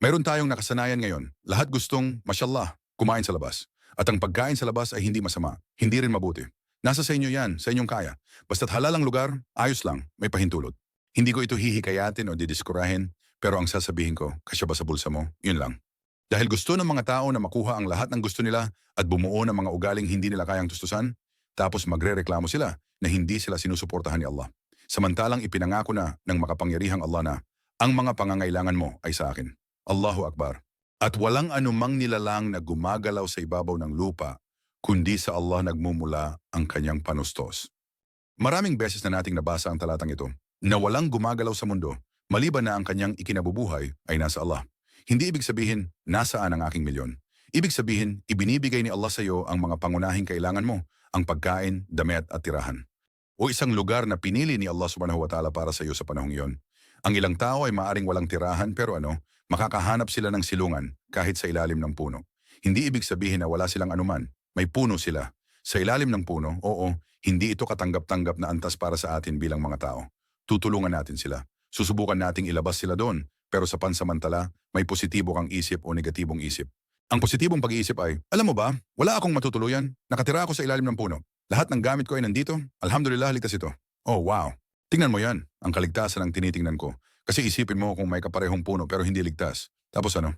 Mayroon tayong nakasanayan ngayon. Lahat gustong, mashallah, kumain sa labas. At ang pagkain sa labas ay hindi masama, hindi rin mabuti. Nasa sa inyo yan, sa inyong kaya. Basta't halal ang lugar, ayos lang, may pahintulot. Hindi ko ito hihikayatin o didiskurahin, pero ang sasabihin ko, kasya ba sa bulsa mo? Yun lang. Dahil gusto ng mga tao na makuha ang lahat ng gusto nila at bumuo ng mga ugaling hindi nila kayang tustusan, tapos magrereklamo sila na hindi sila sinusuportahan ni Allah. Samantalang ipinangako na ng makapangyarihang Allah na ang mga pangangailangan mo ay sa akin. Allahu Akbar. At walang anumang nilalang na gumagalaw sa ibabaw ng lupa, kundi sa Allah nagmumula ang kanyang panustos. Maraming beses na nating nabasa ang talatang ito, na walang gumagalaw sa mundo, maliban na ang kanyang ikinabubuhay ay nasa Allah. Hindi ibig sabihin, nasaan ang aking milyon. Ibig sabihin, ibinibigay ni Allah sa iyo ang mga pangunahing kailangan mo, ang pagkain, damit at tirahan. O isang lugar na pinili ni Allah subhanahu wa ta'ala para sa iyo sa panahong iyon. Ang ilang tao ay maaring walang tirahan pero makakahanap sila ng silungan kahit sa ilalim ng puno. Hindi ibig sabihin na wala silang anuman, may puno sila. Sa ilalim ng puno, oo, hindi ito katanggap-tanggap na antas para sa atin bilang mga tao. Tutulungan natin sila. Susubukan nating ilabas sila doon, pero sa pansamantala, may positibo kang isip o negatibong isip. Ang positibong pag-iisip ay, alam mo ba, wala akong matutuluyan, nakatira ako sa ilalim ng puno. Lahat ng gamit ko ay nandito, alhamdulillah ligtas ito. Oh wow, tingnan mo yan, ang kaligtasan ang tinitingnan ko. Kasi isipin mo kung may kaparehong puno pero hindi ligtas. Tapos ano?